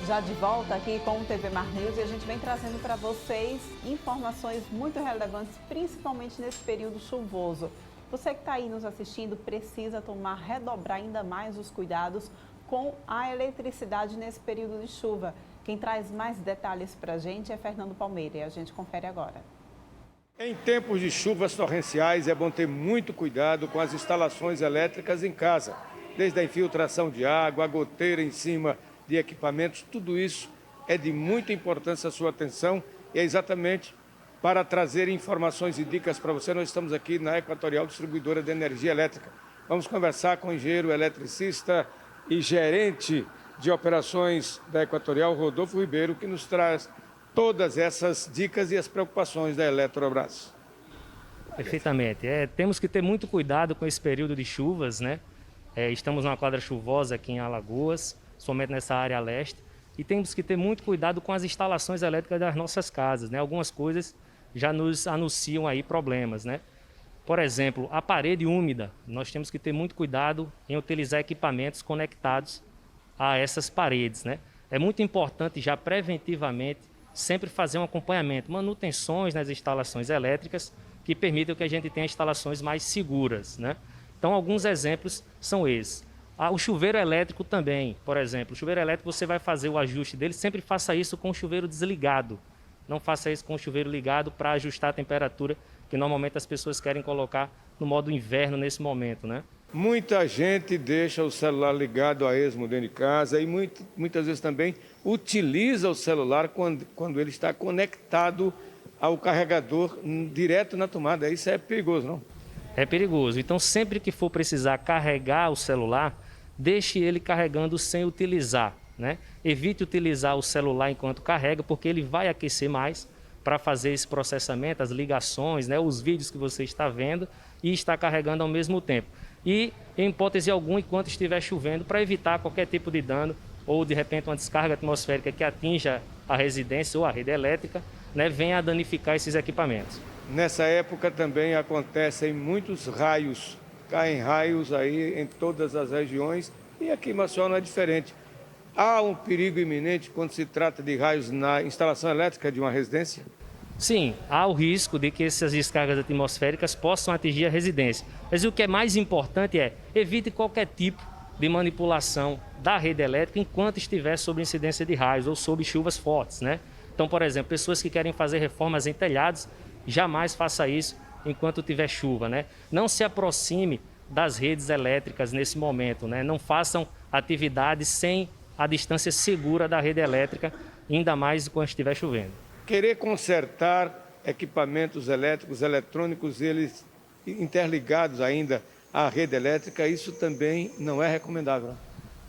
Já de volta aqui com o TV Mar News e a gente vem trazendo para vocês informações muito relevantes, principalmente nesse período chuvoso. Você que está aí nos assistindo precisa redobrar ainda mais os cuidados com a eletricidade nesse período de chuva. Quem traz mais detalhes para a gente é Fernando Palmeira e a gente confere agora. Em tempos de chuvas torrenciais é bom ter muito cuidado com as instalações elétricas em casa, desde a infiltração de água, a goteira em cima de equipamentos, tudo isso é de muita importância a sua atenção e é exatamente para trazer informações e dicas para você. Nós estamos aqui na Equatorial Distribuidora de Energia Elétrica. Vamos conversar com o engenheiro eletricista e gerente de operações da Equatorial, Rodolfo Ribeiro, que nos traz todas essas dicas e as preocupações da Eletrobras. Perfeitamente. Temos que ter muito cuidado com esse período de chuvas, né? Estamos numa quadra chuvosa aqui em Alagoas, somente nessa área leste, e temos que ter muito cuidado com as instalações elétricas das nossas casas, né? Algumas coisas já nos anunciam aí problemas, né? Por exemplo, a parede úmida, nós temos que ter muito cuidado em utilizar equipamentos conectados a essas paredes, né? É muito importante já preventivamente sempre fazer um acompanhamento, manutenções nas instalações elétricas que permitam que a gente tenha instalações mais seguras, né? Então, alguns exemplos são esses. O chuveiro elétrico também, por exemplo. O chuveiro elétrico, você vai fazer o ajuste dele, sempre faça isso com o chuveiro desligado. Não faça isso com o chuveiro ligado para ajustar a temperatura, que normalmente as pessoas querem colocar no modo inverno nesse momento, né? Muita gente deixa o celular ligado a esmo dentro de casa e muitas vezes também utiliza o celular quando ele está conectado ao carregador direto na tomada. Isso é perigoso, não? É perigoso. Então, sempre que for precisar carregar o celular, deixe ele carregando sem utilizar, né? Evite utilizar o celular enquanto carrega, porque ele vai aquecer mais para fazer esse processamento, as ligações, né? Os vídeos que você está vendo e está carregando ao mesmo tempo. E, em hipótese alguma, enquanto estiver chovendo, para evitar qualquer tipo de dano ou, de repente, uma descarga atmosférica que atinja a residência ou a rede elétrica, né? Venha a danificar esses equipamentos. Nessa época também acontecem muitos raios, caem raios aí em todas as regiões e aqui em Maceió não é diferente. Há um perigo iminente quando se trata de raios na instalação elétrica de uma residência? Sim, há o risco de que essas descargas atmosféricas possam atingir a residência. Mas o que é mais importante é evite qualquer tipo de manipulação da rede elétrica enquanto estiver sob incidência de raios ou sob chuvas fortes, né? Então, por exemplo, pessoas que querem fazer reformas em telhados, jamais faça isso enquanto tiver chuva, né? Não se aproxime das redes elétricas nesse momento, né? Não façam atividades sem a distância segura da rede elétrica, ainda mais quando estiver chovendo. Querer consertar equipamentos elétricos, eletrônicos, eles interligados ainda à rede elétrica, isso também não é recomendável.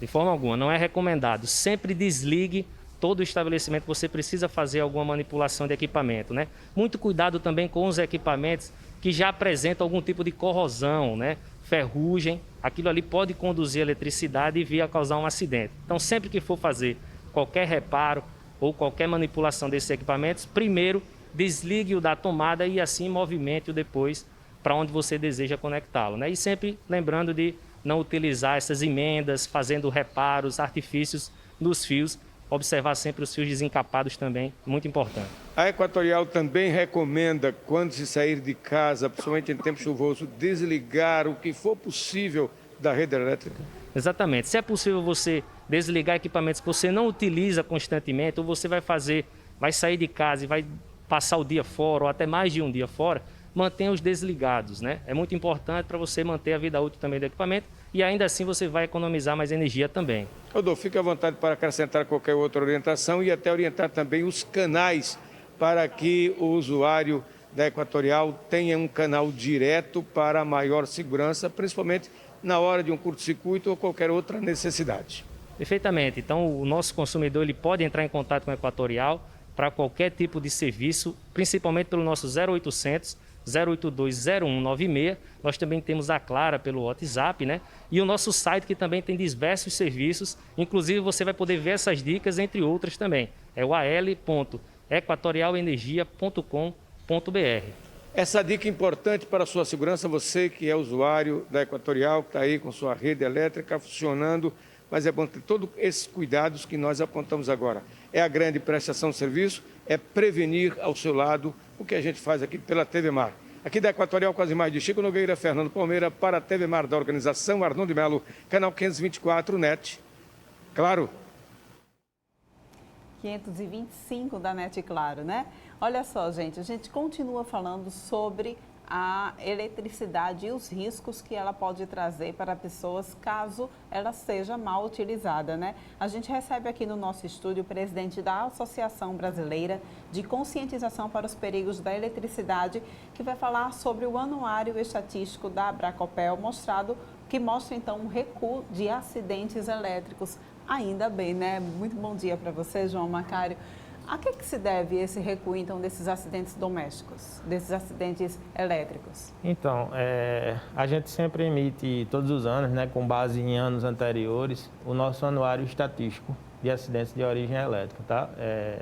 De forma alguma, não é recomendado. Sempre desligue todo o estabelecimento que você precisa fazer alguma manipulação de equipamento, né? Muito cuidado também com os equipamentos que já apresentam algum tipo de corrosão, né? Ferrugem, aquilo ali pode conduzir a eletricidade e vir a causar um acidente. Então, sempre que for fazer qualquer reparo ou qualquer manipulação desses equipamentos, primeiro desligue-o da tomada e assim movimente-o depois para onde você deseja conectá-lo, né? E sempre lembrando de não utilizar essas emendas, fazendo reparos, artifícios nos fios, observar sempre os fios desencapados também, muito importante. A Equatorial também recomenda, quando se sair de casa, principalmente em tempo chuvoso, desligar o que for possível da rede elétrica? Exatamente. Se é possível você desligar equipamentos que você não utiliza constantemente, ou você vai sair de casa e vai passar o dia fora, ou até mais de um dia fora, mantenha-os desligados, né? É muito importante para você manter a vida útil também do equipamento e ainda assim você vai economizar mais energia também. Rodolfo, fique à vontade para acrescentar qualquer outra orientação e até orientar também os canais para que o usuário da Equatorial tenha um canal direto para maior segurança, principalmente na hora de um curto-circuito ou qualquer outra necessidade. Perfeitamente. Então, o nosso consumidor ele pode entrar em contato com a Equatorial para qualquer tipo de serviço, principalmente pelo nosso 0800 082 0196. Nós também temos a Clara pelo WhatsApp, né? E o nosso site que também tem diversos serviços, inclusive você vai poder ver essas dicas, entre outras também. É o al.equatorialenergia.com.br. Essa dica importante para a sua segurança, você que é usuário da Equatorial, que está aí com sua rede elétrica funcionando, mas é bom ter todos esses cuidados que nós apontamos agora. É a grande prestação de serviço, é prevenir ao seu lado o que a gente faz aqui pela TV Mar. Aqui da Equatorial, com as imagens de Chico Nogueira, Fernando Palmeira, para a TV Mar da organização Arnon de Melo, canal 524 NET. Claro. 525 da NET Claro, né? Olha só, gente, a gente continua falando sobre a eletricidade e os riscos que ela pode trazer para pessoas caso ela seja mal utilizada, né? A gente recebe aqui no nosso estúdio o presidente da Associação Brasileira de Conscientização para os Perigos da Eletricidade, que vai falar sobre o anuário estatístico da Abracopel, que mostra então um recuo de acidentes elétricos. Ainda bem, né? Muito bom dia para você, João Macário. A que se deve esse recuo, então, desses acidentes domésticos, desses acidentes elétricos? Então, a gente sempre emite todos os anos, né, com base em anos anteriores, o nosso anuário estatístico de acidentes de origem elétrica, tá?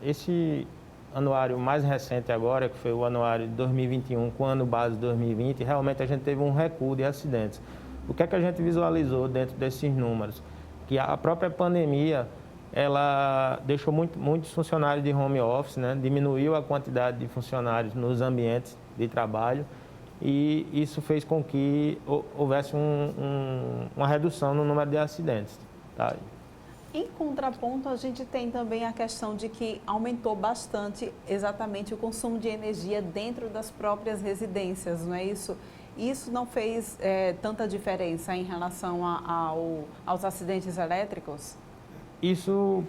Esse anuário mais recente agora, que foi o anuário de 2021 com ano base 2020, realmente a gente teve um recuo de acidentes. O que é que a gente visualizou dentro desses números? Que a própria pandemia, ela deixou muitos funcionários de home office, né? Diminuiu a quantidade de funcionários nos ambientes de trabalho e isso fez com que houvesse uma redução no número de acidentes. Tá? Em contraponto, a gente tem também a questão de que aumentou bastante exatamente o consumo de energia dentro das próprias residências, não é isso? Isso não fez tanta diferença em relação aos acidentes elétricos? Isso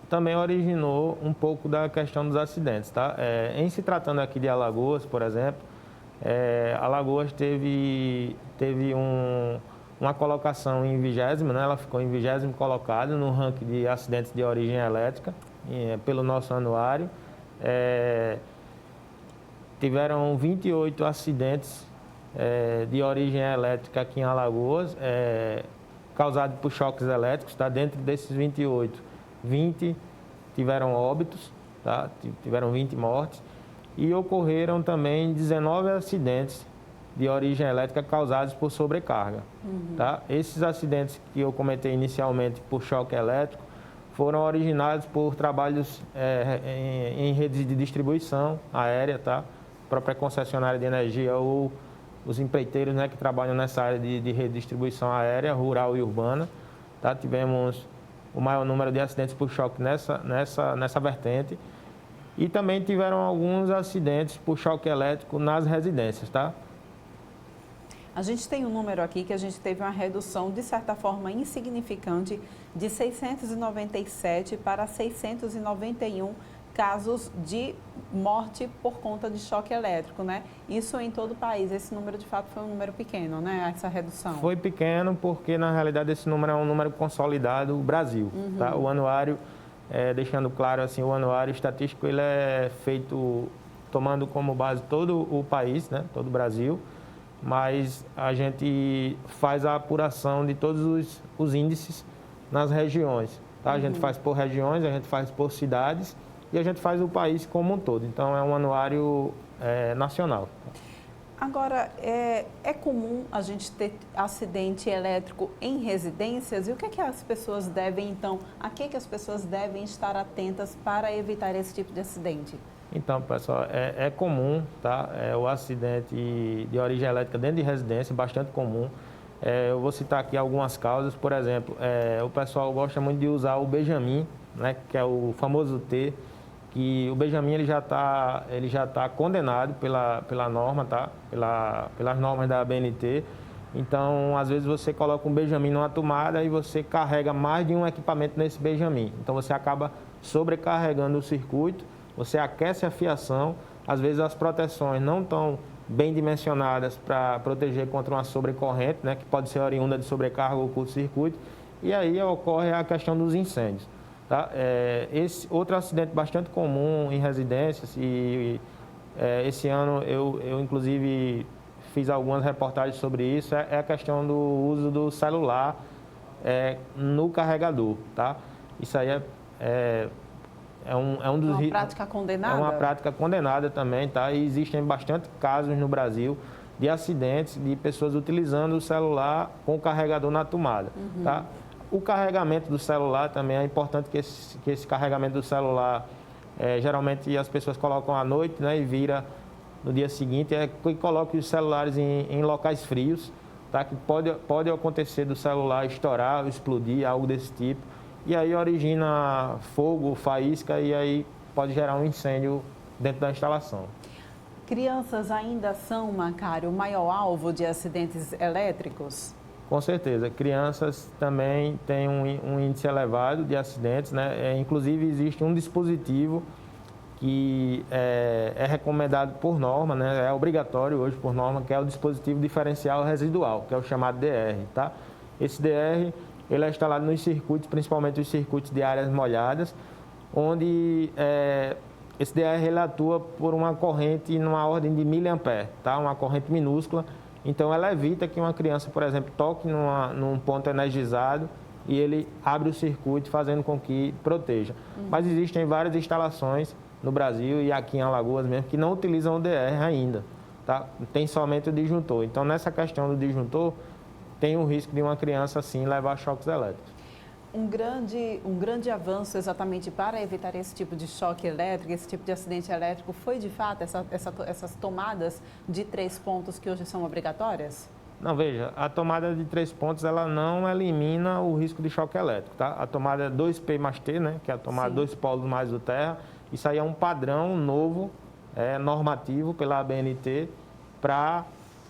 também originou um pouco da questão dos acidentes, tá? Em se tratando aqui de Alagoas, por exemplo, Alagoas teve uma colocação em 20º, né? Ela ficou em 20º colocada no ranking de acidentes de origem elétrica, pelo nosso anuário. Tiveram 28 acidentes de origem elétrica aqui em Alagoas, causado por choques elétricos, tá? Dentro desses 28, 20 tiveram óbitos, tá? Tiveram 20 mortes e ocorreram também 19 acidentes de origem elétrica causados por sobrecarga. Tá? Esses acidentes que eu comentei inicialmente por choque elétrico foram originados por trabalhos em redes de distribuição aérea, tá? A própria concessionária de energia ou os empreiteiros, né, que trabalham nessa área de redistribuição aérea, rural e urbana. Tá? Tivemos o maior número de acidentes por choque nessa vertente. E também tiveram alguns acidentes por choque elétrico nas residências. Tá? A gente tem um número aqui que a gente teve uma redução, de certa forma, insignificante, de 697 para 691 casos de morte por conta de choque elétrico, né? Isso em todo o país. Esse número, de fato, foi um número pequeno, né? Essa redução. Foi pequeno porque, na realidade, esse número é um número consolidado Brasil. Tá? O anuário, deixando claro, assim, o anuário estatístico, ele é feito tomando como base todo o país, né? Todo o Brasil, mas a gente faz a apuração de todos os índices nas regiões. Tá? A gente faz por regiões, a gente faz por cidades, e a gente faz o país como um todo. Então, é um anuário nacional. Agora, é comum a gente ter acidente elétrico em residências? E o que é que as pessoas devem, então, a que as pessoas devem estar atentas para evitar esse tipo de acidente? Então, pessoal, é comum, tá? O acidente de origem elétrica dentro de residência, bastante comum. Eu vou citar aqui algumas causas. Por exemplo, o pessoal gosta muito de usar o Benjamin, né, que é o famoso T, que o Benjamin ele já tá condenado pela norma, tá? Pelas normas da ABNT. Então, às vezes você coloca um Benjamin numa tomada e você carrega mais de um equipamento nesse Benjamin. Então, você acaba sobrecarregando o circuito, você aquece a fiação, às vezes as proteções não estão bem dimensionadas para proteger contra uma sobrecorrente, né, que pode ser oriunda de sobrecarga ou curto-circuito, e aí ocorre a questão dos incêndios. Tá? Esse outro acidente bastante comum em residências, e esse ano eu inclusive fiz algumas reportagens sobre isso, é a questão do uso do celular no carregador. Tá? Isso aí é um dos... Uma prática condenada? É uma prática condenada também, tá? E existem bastante casos no Brasil de acidentes de pessoas utilizando o celular com o carregador na tomada. Tá? O carregamento do celular também é importante que esse carregamento do celular, geralmente as pessoas colocam à noite, né, e vira no dia seguinte, que coloque os celulares em locais frios, tá? Que pode acontecer do celular estourar, explodir, algo desse tipo. E aí origina fogo, faísca e aí pode gerar um incêndio dentro da instalação. Crianças ainda são, Macário, o maior alvo de acidentes elétricos? Com certeza. Crianças também têm um índice elevado de acidentes, né? Inclusive existe um dispositivo que é recomendado por norma, né? É obrigatório hoje por norma, que é o dispositivo diferencial residual, que é o chamado DR, tá? Esse DR, ele é instalado nos circuitos, principalmente os circuitos de áreas molhadas, onde esse DR ele atua por uma corrente numa ordem de miliampere, tá? Uma corrente minúscula. Então, ela evita que uma criança, por exemplo, toque num ponto energizado e ele abre o circuito, fazendo com que proteja. Mas existem várias instalações no Brasil e aqui em Alagoas mesmo que não utilizam o DR ainda, tá? Tem somente o disjuntor. Então, nessa questão do disjuntor, tem o risco de uma criança, assim, levar choques elétricos. Um grande avanço exatamente para evitar esse tipo de choque elétrico, esse tipo de acidente elétrico, foi de fato essas tomadas de 3 pontos que hoje são obrigatórias? Não, veja, a tomada de 3 pontos, ela não elimina o risco de choque elétrico, tá? A tomada 2P mais T, né, que é a tomada 2 polos mais o terra, isso aí é um padrão novo, normativo pela ABNT, para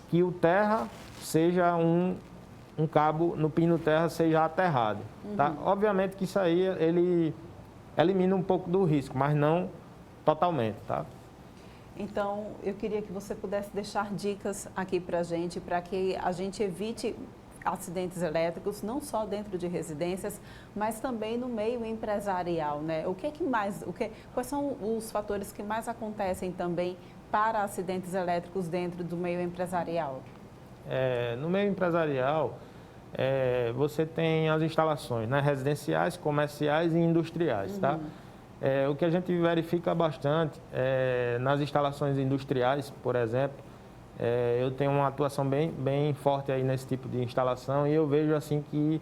que o terra seja um cabo no pino terra seja aterrado, tá? Obviamente que isso aí ele elimina um pouco do risco, mas não totalmente, tá? Então, eu queria que você pudesse deixar dicas aqui para que a gente evite acidentes elétricos, não só dentro de residências, mas também no meio empresarial, né? Quais são os fatores que mais acontecem também para acidentes elétricos dentro do meio empresarial? No meio empresarial, você tem as instalações, né, residenciais, comerciais e industriais, tá? O que a gente verifica bastante nas instalações industriais, por exemplo, eu tenho uma atuação bem forte aí nesse tipo de instalação e eu vejo assim que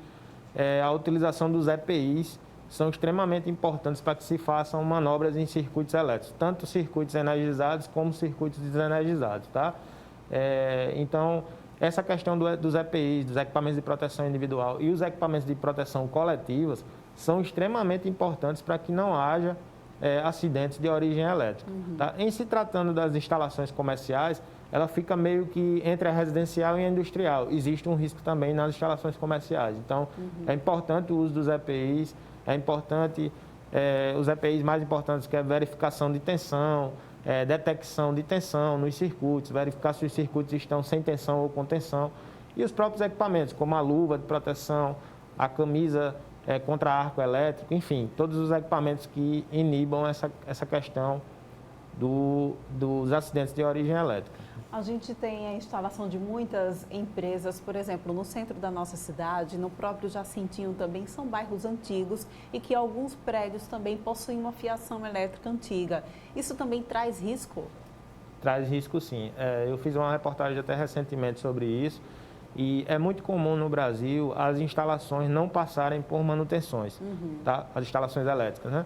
a utilização dos EPIs são extremamente importantes para que se façam manobras em circuitos elétricos, tanto circuitos energizados como circuitos desenergizados, tá? Então, essa questão dos EPIs, dos equipamentos de proteção individual e os equipamentos de proteção coletivas são extremamente importantes para que não haja acidentes de origem elétrica. Tá? Em se tratando das instalações comerciais, ela fica meio que entre a residencial e a industrial. Existe um risco também nas instalações comerciais. Então, é importante o uso dos EPIs, é importante os EPIs mais importantes, que é verificação de tensão, detecção de tensão nos circuitos, verificar se os circuitos estão sem tensão ou com tensão. E os próprios equipamentos, como a luva de proteção, a camisa contra arco elétrico, enfim, todos os equipamentos que inibam essa questão dos acidentes de origem elétrica. A gente tem a instalação de muitas empresas, por exemplo, no centro da nossa cidade, no próprio Jacintinho também, são bairros antigos e que alguns prédios também possuem uma fiação elétrica antiga. Isso também traz risco? Traz risco, sim. Eu fiz uma reportagem até recentemente sobre isso e é muito comum no Brasil as instalações não passarem por manutenções, tá? As instalações elétricas, né?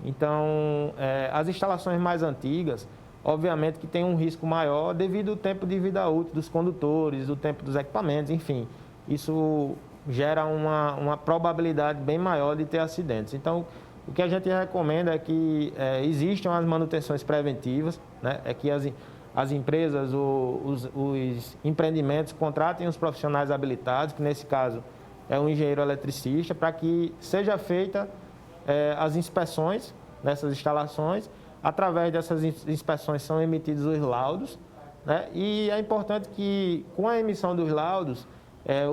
Então, as instalações mais antigas, obviamente que tem um risco maior devido ao tempo de vida útil dos condutores, o tempo dos equipamentos, enfim. Isso gera uma probabilidade bem maior de ter acidentes. Então, o que a gente recomenda é que existam as manutenções preventivas, né? É que as empresas, os empreendimentos contratem os profissionais habilitados, que nesse caso é um engenheiro eletricista, para que seja feita as inspeções nessas instalações. Através dessas inspeções são emitidos os laudos, né? E é importante que, com a emissão dos laudos,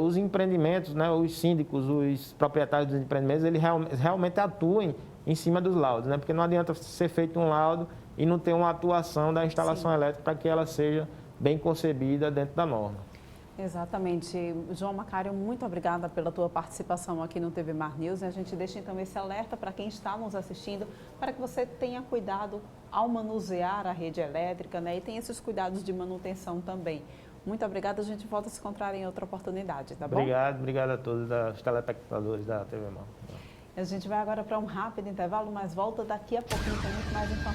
os empreendimentos, né, os síndicos, os proprietários dos empreendimentos, eles realmente atuem em cima dos laudos, né? Porque não adianta ser feito um laudo e não ter uma atuação da instalação elétrica para que ela seja bem concebida dentro da norma. Exatamente. João Macário, muito obrigada pela tua participação aqui no TV Mar News. A gente deixa então esse alerta para quem está nos assistindo, para que você tenha cuidado ao manusear a rede elétrica, né? E tenha esses cuidados de manutenção também. Muito obrigada, a gente volta a se encontrar em outra oportunidade, tá bom? Obrigado a todos os telespectadores da TV Mal. A gente vai agora para um rápido intervalo, mas volta daqui a pouquinho com muito mais informações.